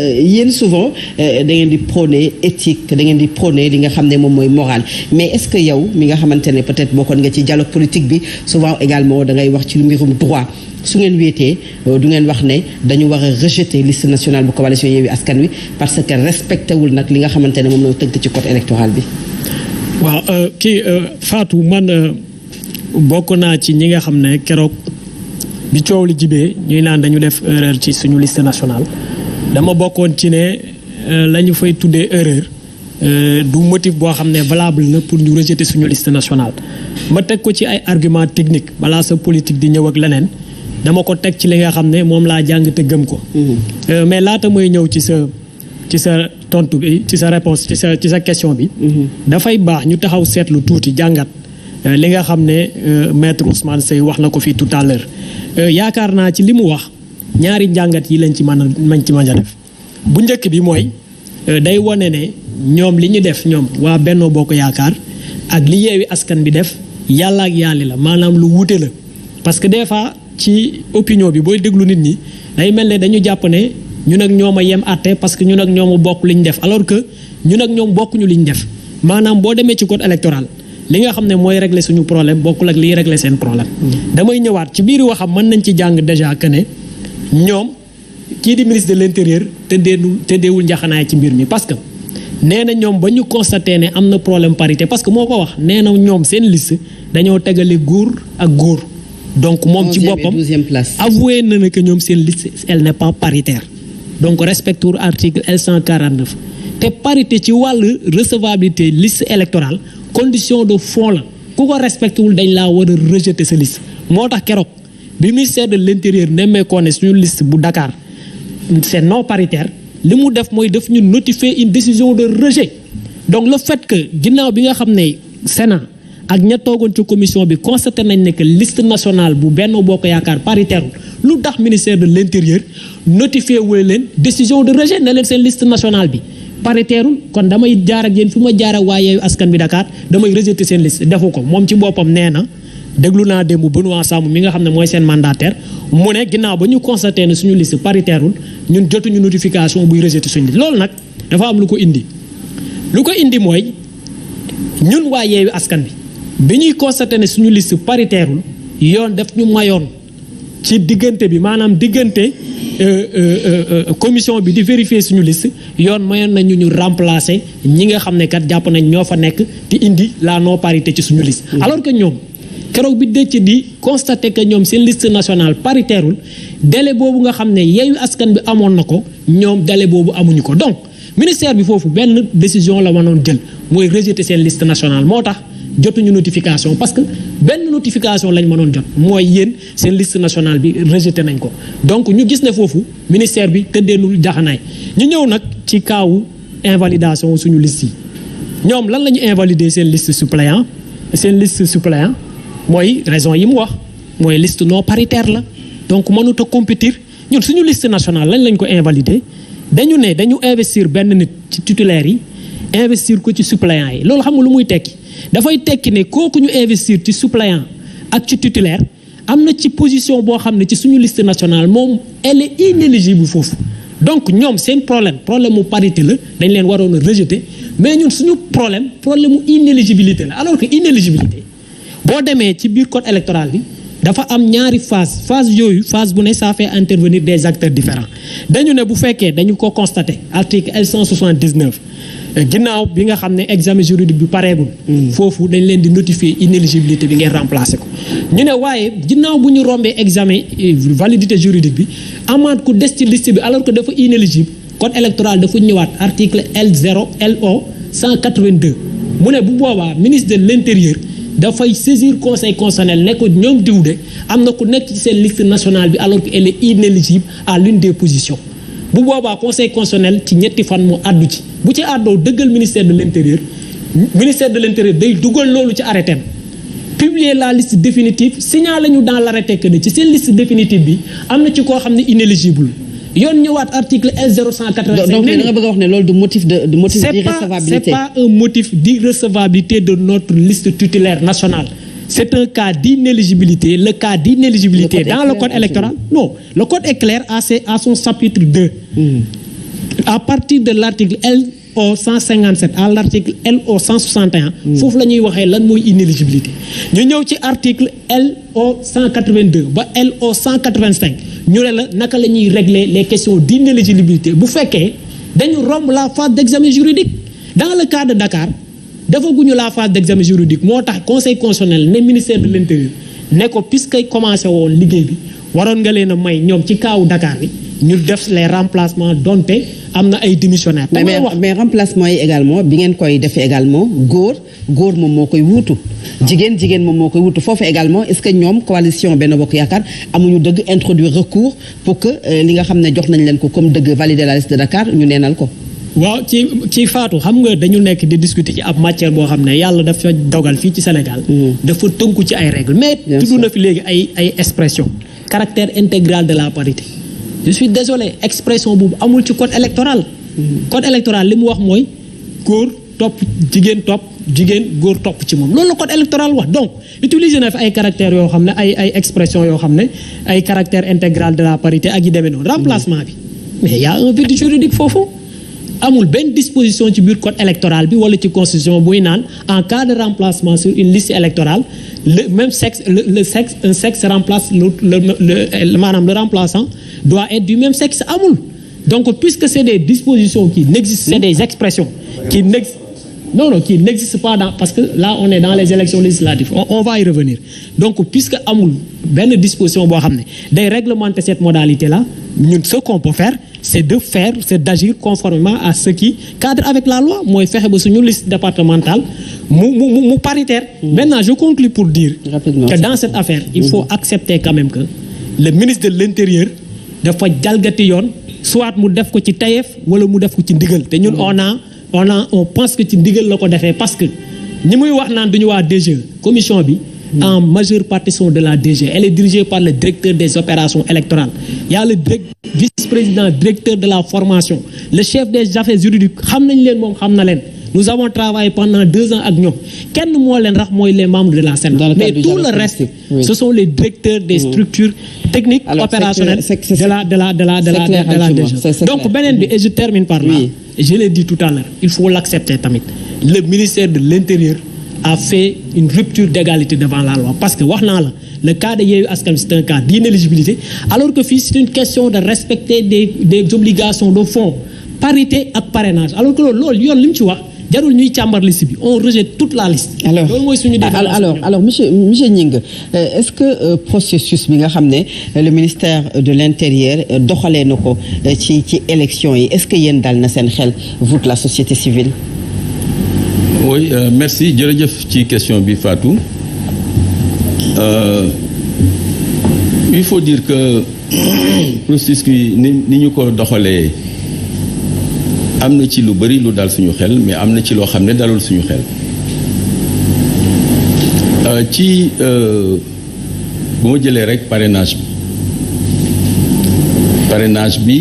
yéen souvent da ngeen di prôner éthique da ngeen di prôner li nga xam ne moom mooy morale mais est-ce que yow mi nga xamante ne peut-être bokkoon nga ci dialogue politique bi souvent également da ngay wax ci mbirum droit su ngeen wéetee du ngeen wax ne dañu war a rejeter liste nationale bu coalition Yewwi Askan Wi parce que respecté wul nag li nga xamante ne moom la tënk ci code électoral bi. waaw Fatou man bokk naa ci ñi nga xam ne keroog bi coow li jibee ñuy naan dañu def erreur ci suñu liste nationale. dama bokkoon ci ne la ñu fay tuddee erreur du motif boo xam ne valable na pour ñu rejeter suñu liste nationale ma teg ko ci ay argument technique balaa sa politique di ñëw ak leneen dama ko teg ci li nga xam ne moom laa jàng te gëm ko mais laata mooy ñëw ci sa tontu bi ci sa réponse ci sa question bi dafay baax ñu taxaw seetlu tuuti jàngat li nga xam ne maître Ousmane Seye wax na ko fii tout à l'heure yaakaar naa ci li mu wax ñaari njàngat yi lañ ci mën a def bu njëkk bi mooy day wone ne ñoom li ñu def ñoom waa Benno Bokk Yaakaar ak li Yewwi Askan bi def yàlla ak yàlli la maanaam lu wuute la parce que des fois ci opinion bi booy déglu nit ñi day mel ne dañu jàpp ne ñun ak ñoom a yem àtte parce que ñun ak ñoom a bokk li ñu def alors que ñun ak ñoom bokkuñu li ñu def maanaam boo demee ci code électoral li nga xam ne mooy régler suñu problème bokkul ak liy régler seen problème damay ñëwaat ci biir waxam mën nañ ci jàng déjà que ne ñoom kii di ministre de l'intérieur tëddeewul njaxanaay ci mbir mi parce que nee na ñoom ba ñu constaté ne am na problème parité parce que moo ko wax nee na ñoom seen liste dañoo tegale góor ak góor donc moom ci boppam avoué na ne que ñoom seen liste elle n'est pas paritaire donc respecte article L149 te parité ci wàllu recevabilité liste électorale condition de fond la ku ko respecté wul dañ laa war a rejeter sa liste moo tax keroog bi ministère de l'intérieur nemmeekoo ne suñu liste bu Dakar c'est non paritaire li mu def mooy def ñu notifier une décision de rejet donc le fait que ginnaaw bi nga xam ne Sénat ak ña toogoon ci commission bi constaté nañ ne que liste nationale bu Benno Bokk Yaakaar paritaire lu tax ministère de l'intérieur notifié wu leen décision de rejet ne leen seen liste nationale bi paritaire kon damay jaar ak yéen fi ma jaar ak waa Yewwi Askan bi Dakar damay rejeter seen liste defu ko moom ci boppam nee na déglu naa démb Benoît Sambou mi nga xam ne mooy seen mandataire mu ne ginnaaw ba ñu constaté ne suñu liste paritaire ñun jotuñu notification buy rejeter suñu liste loolu nag dafa am lu ko indi mooy ñun waa Yewwi Askan bi ñuy constaté ne suñu liste paritaire yoon daf ñu mayoon ci diggante bi maanaam diggante commission bi di vérifier suñu liste yoon mayoon nañu ñu remplacer ñi nga xam ne kat jàpp nañ ñoo fa nekk di indi la non parité ci suñu liste alors que ñoom keroog bi dëcc di constater que ñoom seen liste nationale paritaire délai boobu nga xam ne Yewwi Askan bi amoon na ko ñoom délai boobu amuñu ko donc ministère bi foofu benn décision la mënoon jël mooy rejeter seen liste nationale moo tax jotuñu notification parce que benn notification lañ mënoon jot mooy yéen seen liste nationale bi rejeté nañ ko donc ñu gis ne foofu ministère bi tëddeenul jaxanaay ñu ñëw nag ci kaawu invalidation suñu liste yi ñoom lan la ñu invalider seen liste suppléant mooy raison yi mu wax mooy liste non paritaire la donc mënut a compétir ñun suñu liste nationale lañ ko invalider dañu investir benn nit ci titulaire yi investir ko ci suppléant yi loolu xam nga lu muy tekki dafay tekki ne kooku ñu investir ci suppléant ak ci titulaire am na ci position boo xam ne ci suñu liste nationale moom elle est inéligible foofu donc ñoom seen problème mu parité la dañ leen waroon a rejeter mais ñun suñu problème mu inéligibilité la alors que inéligibilité boo demee ci biir code électoral bi dafa am ñaari phase yooyu phase bu ne ça fait intervenir des acteurs différents dañu ne bu fekkee dañu ko constater article L179 ginnaaw bi nga xam ne examen juridique bi pareegul foofu dañ leen di notifier inéligibilité bi ngeen remplacer ko ñu ne waaye ginnaaw bu ñu rombee examen validité juridique bi amaat ku des ci liste bi alors que dafa inéligible code électoral dafa ñëwaat article L0 182 mu ne bu boobaa ministre de l'intérieur dafay saisir conseil constitutionnel ne ko ñoom diw de am na ku nekk ci seen liste nationale bi alors que elle est inéligible à l'une des positions bu boobaa conseil constitutionnel ci ñetti fan mu àddu ci bu ci àddoo dëggal ministère de l'intérieur day dugal loolu ci arrêté publier la liste définitive signaler ñu dans l'arrêté que ne ci seen liste définitive bi am na ci koo xam ne inéligible yoon ñëwaat article L0185. donc da nga bëgg a wax ne loolu du motif d'irrecevabilité. C'est pas un motif d'irrecevabilité de notre liste titulaire nationale. C'est un cas d'inéligibilité. Le cas d'inéligibilité dans le code électoral. Non, le code est clair à son chapitre 2. à partir de l'article LO 157 à l'article LO 161 foofu la ñuy waxee lan mooy inéligibilité ñu ñëw ci article LO 182 ba LO 185 ñu ne la naka la ñuy régler les questions d'inéligibilité bu fekkee dañu romb la phase d'examen juridique dans le cas de Dakar defaguñu la phase d'examen juridique moo tax conseil constitutionnel ne ministère de l'intérieur ne ko puisque commencé woon liggéey bi waroon nga leen a may ñoom ci kaawu Dakar bi ñu def les remplacements donte am na ay démissionnaires. mais remplacement yi également bi ngeen koy defee également góor moom moo koy wuutu jigéen moom moo koy wuutu foofu également est-ce que ñoom coalition Benno Bokk Yaakaar amuñu dëgg introduire recours pour que li nga xam ne jox nañ leen ko comme dëgg valider la liste de Dakar ñu neenal ko. waaw ci Fatou xam nga dañu nekk di discuter ci ab matière boo xam ne yàlla dafa dogal fii ci Sénégal. dafa tënku ci ay règles mais tudd na fi léegi ay expression caractère intégral de la parité. je suis désolé expression boobu amul ci code électoral. code électoral li mu wax mooy góor topp jigéen góor topp ci moom loolu la code électoral wax donc utiliser na fi ay caractères yoo xam ne ay expression yoo xam ne ay caractère intégral de la parité ak yi demee noonu remplacement bi mais y a un vide juridique foofu amul benn disposition ci biir code électoral bi wala ci constitution buy naan en cas de remplacement sur une liste électorale le même sexe un sexe remplace maanaam le remplaçant doit être du même sexe amul donc puisque c'est des dispositions qui n'existent c'est des expressions qui n'existent pas parce que là on est dans les élections législatives on va y revenir donc puisque amul benn disposition boo xam ne day réglementer cette modalité là ñun ce qu'on peut faire c'est d'agir conformément à ce qui cadre avec la loi mooy fexe ba suñu liste départementale mu paritaire. Maintenant je conclue pour dire que dans cette affaire il faut accepter quand même que le ministre de l'Intérieur dafa jalgati yoon soit mu def ko ci tayeef wala mu def ko ci ndigal te ñun on pense que ci ndigal la ko defee parce que ñi muy wax naan duñu waa DGE commission bi en majeure partie sont de la DG. Elle est dirigée par le directeur des opérations électorales. Il y a le vice-président directeur de la formation, le chef des affaires juridiques. Nous avons travaillé pendant 2 ans avec nous. Kenn moo leen rax mooy les membres de la Sénat. Mais tout le reste, ce sont les directeurs des structures techniques, opérationnelles de la DG. Donc beneen bi et je termine par là. Je l'ai dit tout à l'heure, il faut l'accepter tamit. Le ministère de l'Intérieur a fait une rupture d'égalité devant la loi parce que wax naa la le cas de Yewwi Askan Wi c'est un cas d'inéligibilité alors que fii c'est une question de respecter des obligations de fond parité ak parrainage alors que loolu yoon li mu ci wax jarul ñuy càmbar liste bi on rejette toute la liste. loolu mooy suñu alors monsieur Gningue est-ce que processus bi nga xam ne le ministère de l'Intérieur doxalee na ko ci élection yi est-ce que yéen dal na seen xel vous la société civile. Oui merci jërëjëf ci question bi Fatou il faut dire que processus bi ni ñu ko doxalee am na ci lu bari lu dal suñu xel mais am na ci loo xam ne dalul suñu xel ci bu ma jëlee rek parrainage bi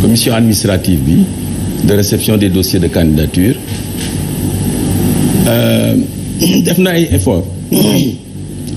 commission administrative bi de réception des dossiers de candidature def na ay efforts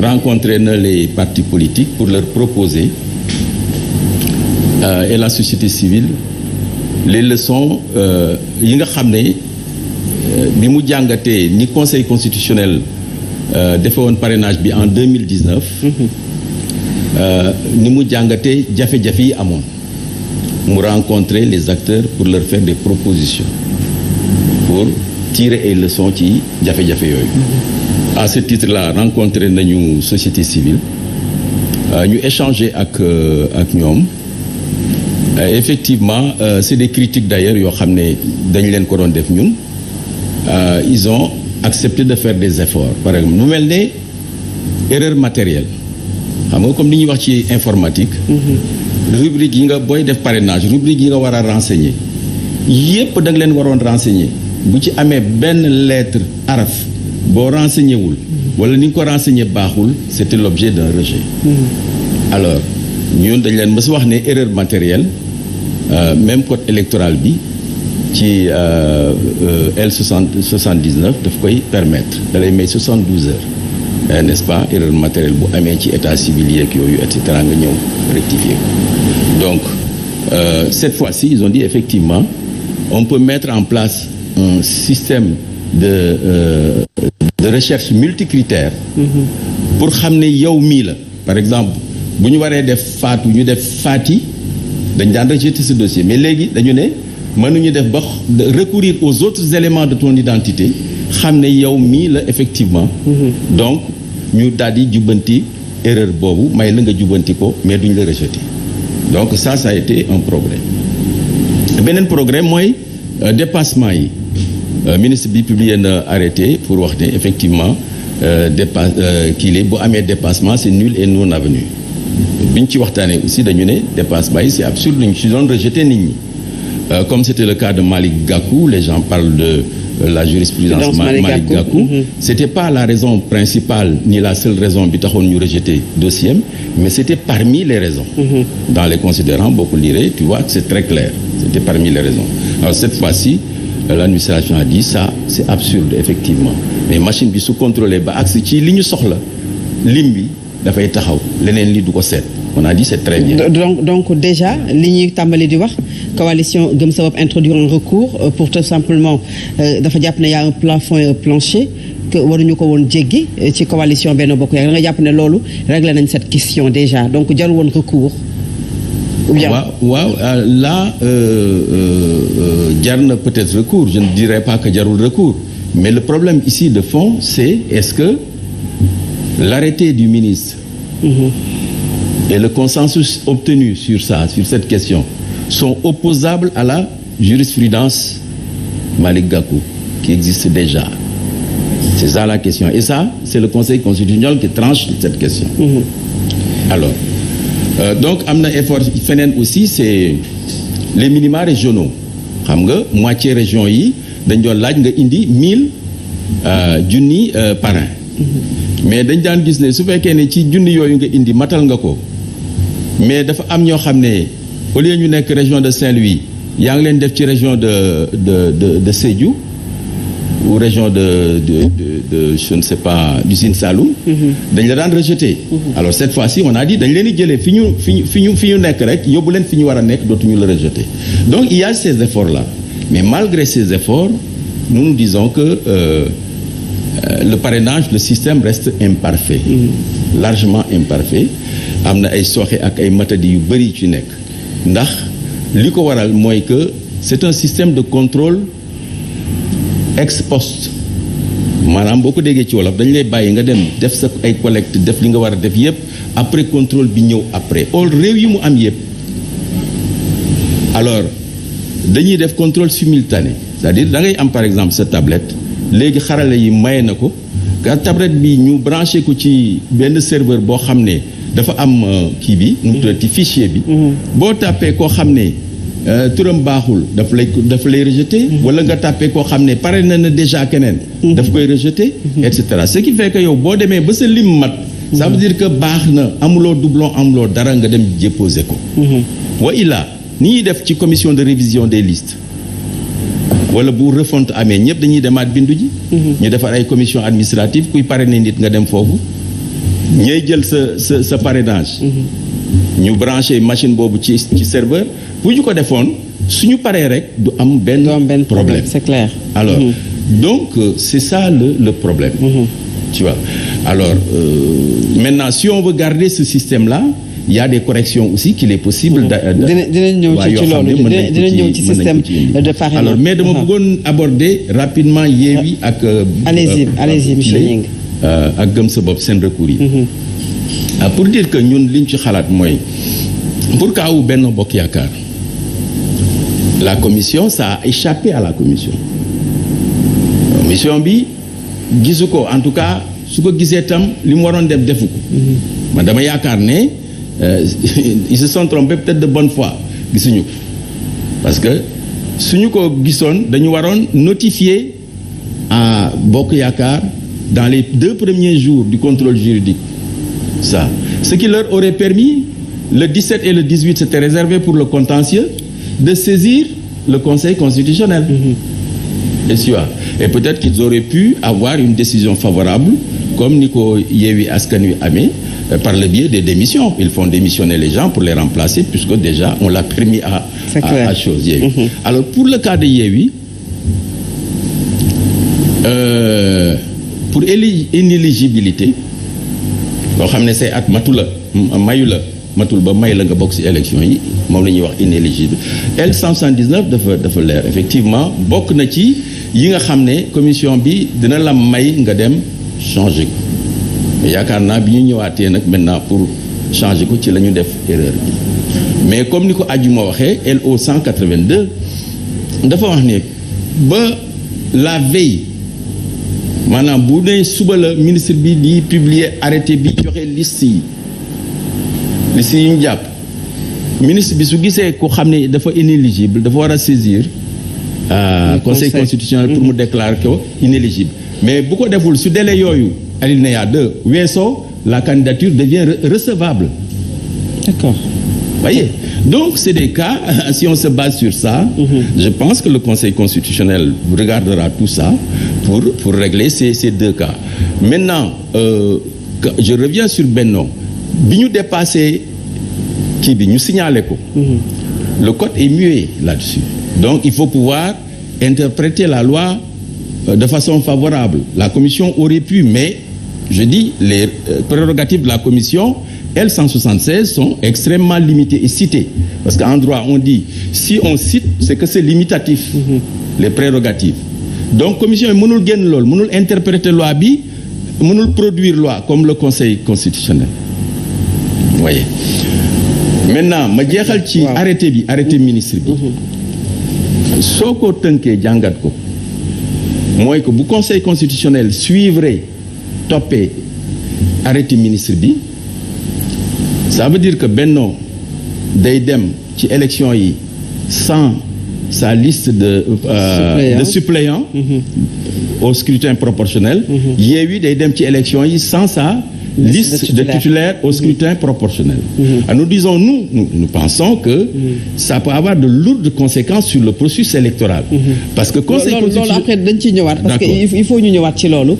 rencontrer na les partis politiques pour leur proposer et la société civile les leçons yi nga xam ne bi mu jàngatee ni conseil constitutionnel defe woon parrainage bi en 2019 ni mu jàngatee jafe-jafe yi amoon mu rencontrer les acteurs pour leur faire des propositions pour tirer ay leçons ci jafe-jafe yooyu. À ce titre-là rencontré nañu société civile ñu échanger ak ñoom effectivement c'est des critiques d'ailleurs yoo xam ne dañ leen ko doon def ñun ils ont accepté de faire des efforts par exemple mu mel ne erreur matérielle xam nga comme ni ñuy wax ci informatique. rubrique yi nga booy def parrainage rubrique yi nga war a renseigner yépp da nga leen waroon renseigner bu ci amee benn lettre araf boo renseigner wul wala ni nga ko renseigner baaxul c'était l'objet d'un rejet. Alors ñun dañ leen mës wax ne erreur matérielle même code électoral bi ci L 79 daf koy permettre da lay may 72 heures n'est-ce pas erreur matérielle bu amee ci état civil yeeg yooyu et cetera nga ñëw rectifier ko donc cette fois-ci ils ont dit effectivement on peut mettre en place un système de recherche multicritère pour xam ne yow mii la par exemple bu ñu waree def faatu ñu def faati dañ daan rejeter ce dossier mais léegi dañu ne mënuñu def ba recourir aux autres éléments de ton identité xam ne yow mii la effectivement donc ñu daal di jubbanti erreur boobu may la nga jubbanti ko mais duñ la rejeter donc ça a été un progrès beneen progrès mooy dépassement yi ministre bi publié na arrêté pour wax ne effectivement kii la bu amee dépassement c'est nul et non avenu bi ñu ci waxtaanee aussi dañu ne dépassement yi c'est absurde ñu ci doon rejeter nit ñi comme c'était le cas de Malick Gakou les gens parlent de la jurisprudence Malick Gakou c'était pas la raison principale ni la seule raison bi taxoon ñu rejeter dossier mais c'était parmi les raisons dans les considérants boo ko liree tu vois c'est très clair c'était parmi les raisons alors cette fois-ci l'administration a dit ça c'est absurde effectivement mais machine bi su contrôlé ba agsi ci li ñu soxla lim bi dafay taxaw leneen li du ko seet on a dit c'est très bien. donc déjà li ñuy tàmbali di wax coalition Gëm Sa Bopp introduire un recours pour tout simplement dafa jàpp ne y a un plafond et un plancher que waruñu ko woon jéggi ci coalition Benno Bokk Yaakaar da nga jàpp ne loolu réglé nañ cette question déjà donc jarul woon recours. waaw là jar na peut-être recours je ne dirais pas que jarul recours mais le problème ici de fond c'est est-ce que l'arrêté du ministre et le consensus obtenu sur cette question sont opposables à la jurisprudence Malick Gakou qui existe déjà c'est ça la question et ça c'est le Conseil constitutionnel qui tranche cette question alors donc am na effort feneen aussi c'est les minima régionaux xam nga moitié région yi dañ doon laaj nga indi 1000 junni parrain mais dañ daan gis ne su fekkee ne ci junni yooyu nga indi matal nga ko mais dafa am ñoo xam ne au lieu ñu nekk région de Saint-Louis yaa ngi leen def ci région de Sédhiou ou région de je ne sais pas du Sine Saloum dañ la daan rejeter alors cette fois-ci on a dit dañ leen di jëlee fi ñu nekk rek yóbbu leen fi ñu war a nekk dootuñu la rejeter donc il y a ces efforts là mais malgré ces efforts nous disons que le parrainage le système reste imparfait largement imparfait am na ay sooxe ak ay matadi yu bëri ci nekk ndax li ko waral mooy que c'est un système de contrôle ex post maanaam boo ko déggee ci wolof dañu lay bàyyi nga dem def sa ay collecte def li nga war a def yépp après contrôle bi ñëw après réew yi mu am yépp alors dañuy def contrôle simultané c'est-à-dire da ngay am par exemple sa tablette léegi xarale yi maye na ko ka tablette bi ñu branché ko ci benn serveur boo xam ne dafa am kii bi nu mu tuddati fichier bi boo tàppee koo xam ne turam baaxul daf lay rejeter wala nga tàppee koo xam ne pare na déjà keneen daf koy rejeter et cetera ce qui fait que yow boo demee ba sa lim mat ça veut dire que baax na amuloo doublon amuloo dara nga dem déposer ko wa illa ni ñuy def ci commission de révision des listes wala bu refonte amee ñëpp dañuy demaat bindu ji ñu defar ay commission administrative kuy parrainer nit nga dem foofu ñooy jël sa parrainage ñu branché machine boobu ci serveur bu ñu ko defoon suñu paree rek du am benn problème c'est clair alors donc c'est ça le problème tu vois alors maintenant si on veut garder ce système là il y a des corrections aussi qu'il est possible dinañ ñëw ci loolu dinañ ñëw ci système de parrainage alors mais dama bëggoon aborder rapidement Yewwi ak allez-y monsieur Gningue ak Gëm Sa Bopp seen recours yi pour dire que ñun liñ ci xalaat mooy pour cas wu Benno Bokk Yaakaar la commission ça a échappé à la commission bi gisu ko en tout cas su ko gisee tam li mu waroon def defu ko man dama yaakaar ne ils se sont trompés peut-être de bonne foi gisuñu ko parce que suñu ko gisoon dañu waroon notifier à Bokk Yaakaar dans les 2 premiers jours du contrôle juridique ça ce qui leur aurait permis le 17 et le 18 c'était réservé pour le contentieux de saisir le Conseil constitutionnel et peut-être qu'ils auraient pu avoir une décision favorable comme ni ko Yewwi Askan Wi amee par le biais des démissions. Ils font démissionner les gens pour les remplacer puisque déjà on l'a permis à chose Yewwi. Alors pour le cas de Yewwi, pour inéligibilité boo xam ne say at matu la mayu la matul ba may la nga bokk ci élection yi moom la ñuy wax inéligible. L179 dafa leer effectivement bokk na ci yi nga xam ne commission bi dina la may nga dem changer ko yaakaar naa bi ñu ñëwaatee nag maintenant pour changer ko ci la ñu def erreur bi mais comme ni ko Adjuma waxee LO 182 dafa wax ne ba la veille maanaam bu dee suba la ministre bi di publier arrêté bi joxe liste yi ñu jàpp ministre bi su gisee ko xam ne dafa inéligible dafa war a saisir conseil constitutionnel pour mu déclarer ko inéligible mais bu ko deful su délai yooyu alinéa 2 weesoo la candidature devient recevable. D'accord. Voyez, donc c'est des cas, si on se base sur ça, je pense que le Conseil constitutionnel regardera tout ça pour régler ces deux cas. Maintenant, je reviens sur Benno. Bi ñu dépassé kii bi ñu signalé ko. Le code est muet là-dessus. Donc il faut pouvoir interpréter la loi de façon favorable. La commission aurait pu, mais je dis les prérogatives de la commission L176 sont extrêmement limitées et citées. Parce qu'en droit, on dit, si on cite, c'est que c'est limitatif, les prérogatives. Donc, commission yi mënul génn lool, mënul interpréter loi bi, mënul produire loi comme le Conseil constitutionnel. Vous voyez. Maintenant, ma jeexal ci arrêté bi, arrêté ministre bi. Soo ko tënkee jàngat ko, mooy que bu Conseil constitutionnel suivre toppee arrêté ministre bi, ça veut dire que Benno day dem ci élection yi sans sa liste de suppléants au scrutin proportionnel. Yewwi day dem ci élection yi sans sa liste de titulaires au scrutin proportionnel. Nous disons, nous pensons que ça peut avoir de lourdes conséquences sur le processus électoral. Parce que conseil constitutionnel loolu après dañ ci ñëwaat. parce que il faut ñu ñëwaat ci loolu.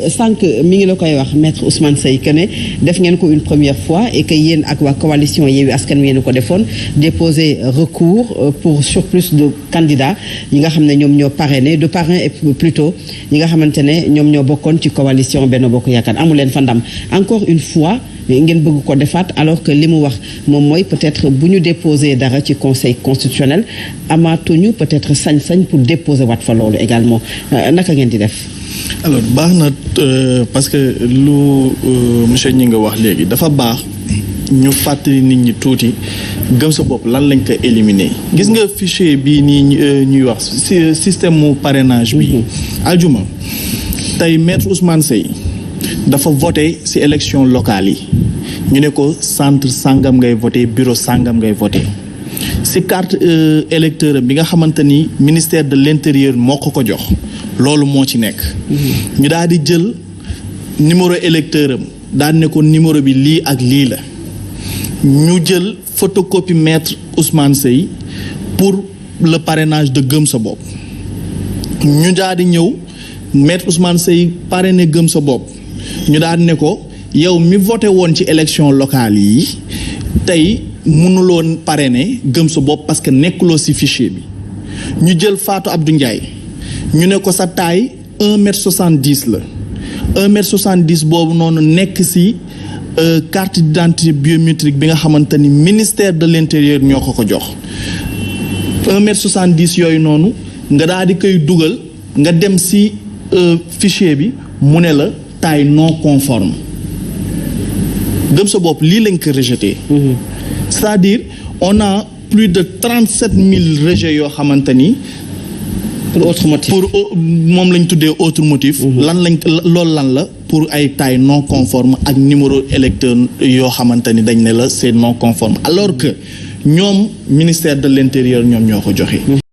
Sànq mi ngi la koy wax maître Ousmane Seye que ne def ngeen ko une première fois et que yéen ak waa coalition Yewwi Askan Wi yéen ko defoon déposer recours pour surplus de candidats yi nga xam ne ñoom ñoo parrainé de parrain et plutôt yi nga xamante ne ñoom ñoo bokkoon ci coalition Benno Bokk Yaakaar amu leen fa ndam. Encore une fois ngeen bëgg ko defaat alors que li mu wax moom mooy peut-être bu ñu déposer dara ci conseil constitutionnel amaatuñu peut-être sañ-sañ pour déposer waat fa loolu également naka ngeen di def. alors baax na parce que lu monsieur ñi nga wax léegi dafa baax ñu fàttali nit ñi tuuti gëm sa bopp lan lañ ko éliminer gis nga fichier bii nii ñuy wax système mu parrainage bi. aljuma tey maître Ousmane Seye dafa voté ci élection locale yi ñu ne ko centre sangam ngay voté bureau sangam ngay voté ci carte électeur bi nga xamante ni ministère de l'intérieur moo ko jox loolu moo ci nekk. ñu daal di jël numéro électeur am daal ne ko numéro bi lii ak lii la ñu jël photocopie maître Ousmane Seye pour le parrainage de gëm sa bopp ñu daal di ñëw maître Ousmane Seye parrainé gëm sa bopp. ñu daal ne ko yow mi voté woon ci élection locale yi tey mënuloon parrainer gëm sa bopp parce que nekkuloo ci fichier bi ñu jël Fatou Abdou Ndiaye ñu ne ko sa taille 1m70 la 1m70 boobu noonu nekk ci carte d'identité biométrique bi nga xamante ni ministère de l'intérieur ñoo ko jox 1m70 yooyu noonu nga daal di koy dugal nga dem ci fichier bi mu ne la taille non conforme gëm sa bopp lii lañ ko rejeté. C'est-à-dire on a plus de 37 000 rejets yoo xamante ni. pour autre motif pour moom lañ tuddee autre motif. loolu lan la pour ay taille non conforme ak numéro électeur yoo xamante ni dañ ne la c'est non conforme alors que ñoom ministère de l'intérieur ñoom ñoo ko joxe.